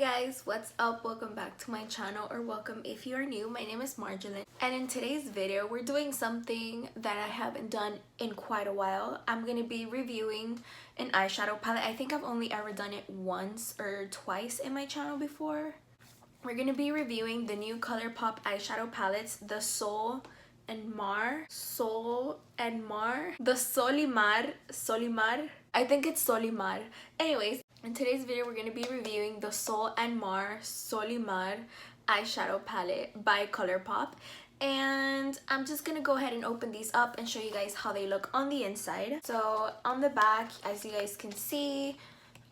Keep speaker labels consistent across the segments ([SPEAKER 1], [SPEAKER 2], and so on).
[SPEAKER 1] guys, what's up? Welcome back to my channel, or welcome if you are new. My name is Maryelin, and in today's video we're doing something that I haven't done in quite a while. I'm gonna be reviewing an eyeshadow palette. I think I've only ever done it once or twice in my channel before. We're gonna be reviewing the new Colourpop eyeshadow palettes, the Sol and Mar, the Solimar. I think it's Solimar. Anyways, in today's video we're going to be reviewing the Sol and Mar Solimar eyeshadow palette by Colourpop, and I'm just going to go ahead and open these up and show you guys how they look on the inside. So on the back, as you guys can see,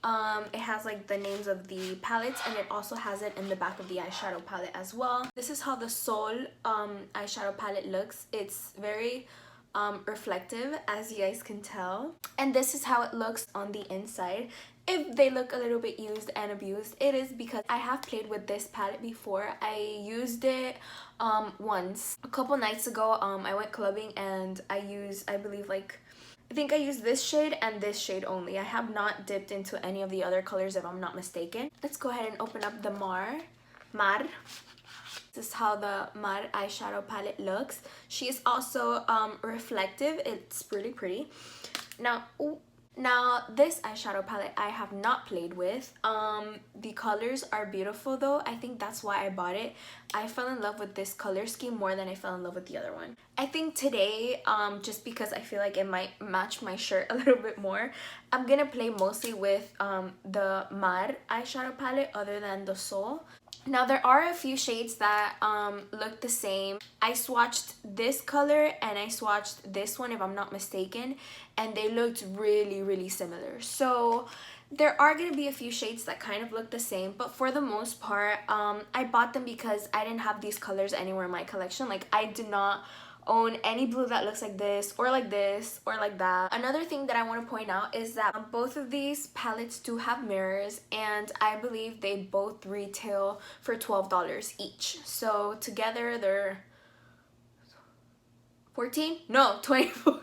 [SPEAKER 1] it has like the names of the palettes, and it also has it in the back of the eyeshadow palette as well. This is how the Sol eyeshadow palette looks. It's very reflective, as you guys can tell, and this is how it looks on the inside. If they look a little bit used and abused, it is because I have played with this palette before. I used it once a couple nights ago. I went clubbing and I think I used this shade and this shade only. I have not dipped into any of the other colors, if I'm not mistaken. Let's go ahead and open up the Mar. This is how the Mar eyeshadow palette looks. She is also reflective. It's really pretty. Now this eyeshadow palette I have not played with. The colors are beautiful though. I think that's why I bought it. I fell in love with this color scheme more than I fell in love with the other one. I think today, just because I feel like it might match my shirt a little bit more, I'm gonna play mostly with the Mar eyeshadow palette other than the Sol. Now there are a few shades that look the same. I swatched this color and I swatched this one, if I'm not mistaken, and they looked really similar. So there are going to be a few shades that kind of look the same, but for the most part, I bought them because I didn't have these colors anywhere in my collection. Like, I do not own any blue that looks like this or like that. Another thing that I want to point out is that both of these palettes do have mirrors, and I believe they both retail for $12 each. So together they're 14? No, 24.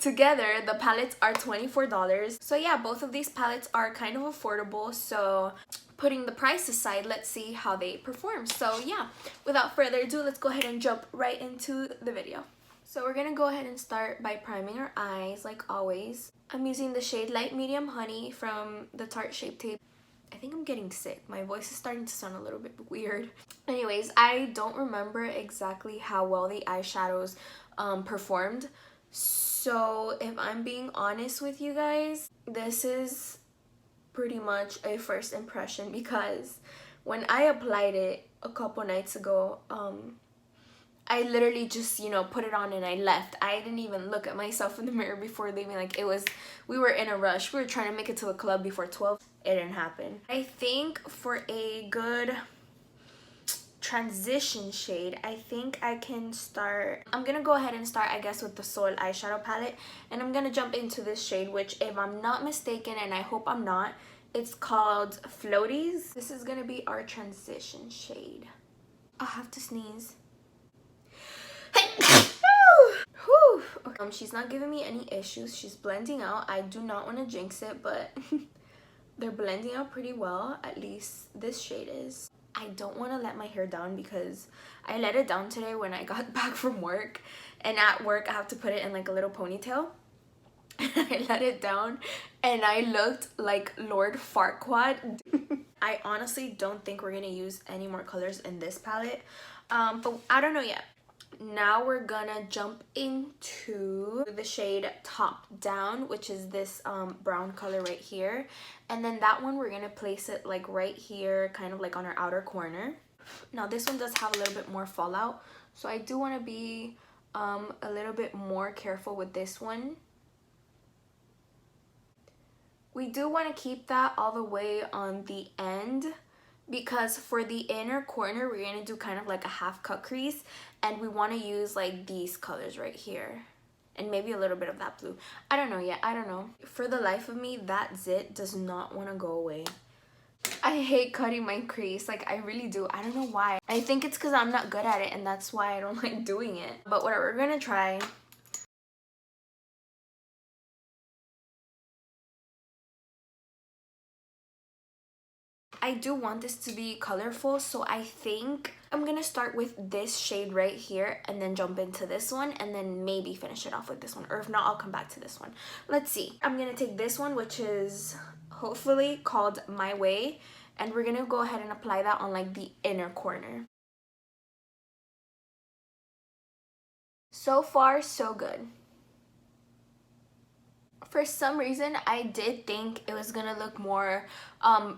[SPEAKER 1] Together the palettes are $24. So yeah, both of these palettes are kind of affordable. So putting the price aside, let's see how they perform. So yeah, without further ado, let's go ahead and jump right into the video. So we're gonna go ahead and start by priming our eyes like always. I'm using the shade Light Medium Honey from the Tarte Shape Tape. I think I'm getting sick. My voice is starting to sound a little bit weird. Anyways, I don't remember exactly how well the eyeshadows performed. So if I'm being honest with you guys, this is pretty much a first impression, because when I applied it a couple nights ago, I literally just, put it on and I left. I didn't even look at myself in the mirror before leaving. Like, we were in a rush. We were trying to make it to a club before 12. It didn't happen. I think for a good transition shade, I think I can start. I'm gonna go ahead and start, I guess, with the Sol eyeshadow palette, and I'm gonna jump into this shade, which, if I'm not mistaken, and I hope I'm not, it's called Floaties. This is gonna be our transition shade. I'll have to sneeze. Okay. She's not giving me any issues. She's blending out. I do not want to jinx it, but they're blending out pretty well. At least this shade is. I don't want to let my hair down because I let it down today when I got back from work, and at work I have to put it in like a little ponytail. I let it down and I looked like Lord Farquaad. I honestly don't think we're gonna use any more colors in this palette, but I don't know yet. Now we're gonna jump into the shade Top Down, which is this brown color right here, and then that one we're gonna place it like right here, kind of like on our outer corner. Now this one does have a little bit more fallout, so I do want to be a little bit more careful with this one. We do want to keep that all the way on the end, because for the inner corner we're going to do kind of like a half cut crease, and we want to use like these colors right here and maybe a little bit of that blue. I don't know yet. I don't know. For the life of me, that zit does not want to go away. I hate cutting my crease. Like, I really do. I don't know why. I think it's because I'm not good at it, and that's why I don't like doing it. But whatever, we're going to try. I do want this to be colorful, so I think I'm gonna start with this shade right here and then jump into this one and then maybe finish it off with this one, or if not, I'll come back to this one. Let's see. I'm gonna take this one, which is hopefully called My Way, and we're gonna go ahead and apply that on like the inner corner. So far, so good. For some reason, I did think it was gonna look more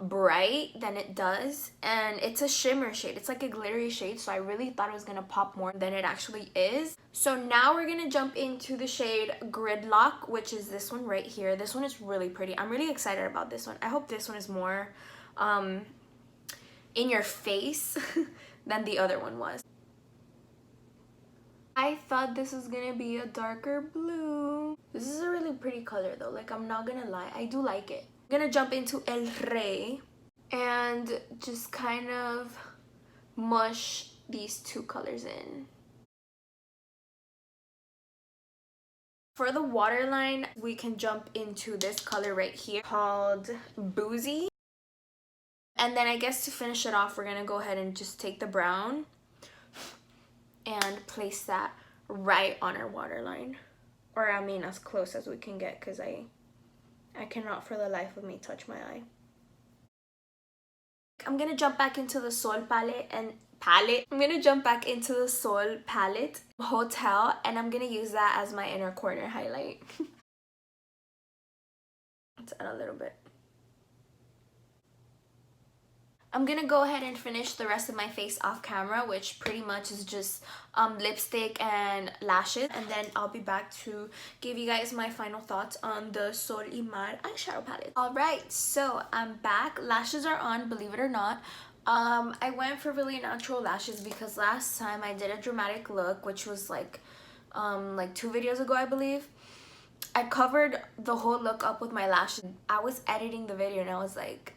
[SPEAKER 1] bright than it does, and it's a shimmer shade. It's like a glittery shade, so I really thought it was gonna pop more than it actually is. So now we're gonna jump into the shade Gridlock, which is this one right here. This one is really pretty. I'm really excited about this one. I hope this one is more in your face than the other one was. I thought this was gonna be a darker blue. This is a really pretty color though, like I'm not gonna lie, I do like it. I'm gonna jump into El Rey and just kind of mush these two colors in. For the waterline, we can jump into this color right here called Boozy. And then I guess to finish it off, we're gonna go ahead and just take the brown and place that right on our waterline, or I mean as close as we can get, because I cannot for the life of me touch my eye. I'm gonna jump back into the Sol palette I'm gonna jump back into the Sol palette Hotel, and I'm gonna use that as my inner corner highlight. Let's add a little bit. I'm gonna go ahead and finish the rest of my face off camera, which pretty much is just lipstick and lashes, and then I'll be back to give you guys my final thoughts on the Sol y Mar eyeshadow palette. Alright, so I'm back. Lashes are on, believe it or not. I went for really natural lashes because last time I did a dramatic look, which was like 2 videos ago, I believe. I covered the whole look up with my lashes. I was editing the video and I was like,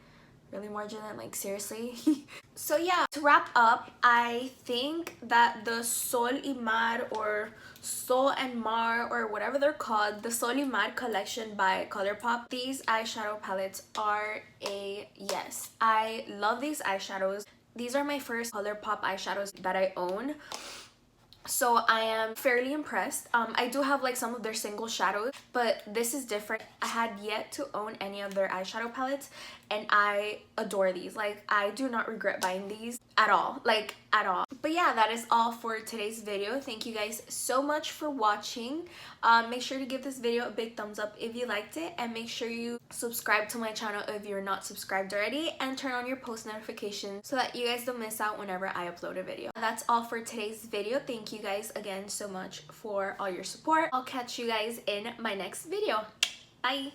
[SPEAKER 1] really, Marjolaine, like seriously? So yeah, to wrap up, I think that the Sol y Mar, or Sol and Mar, or whatever they're called, the Sol y Mar collection by Colourpop, these eyeshadow palettes are a yes. I love these eyeshadows. These are my first Colourpop eyeshadows that I own, so I am fairly impressed. I do have like some of their single shadows, but this is different. I had yet to own any of their eyeshadow palettes, and I adore these. Like, I do not regret buying these at all, like at all. But yeah, that is all for today's video. Thank you guys so much for watching. Make sure to give this video a big thumbs up if you liked it, and make sure you subscribe to my channel if you're not subscribed already, and turn on your post notifications so that you guys don't miss out whenever I upload a video. That's all for today's video. Thank you guys again so much for all your support. I'll catch you guys in my next video. Bye!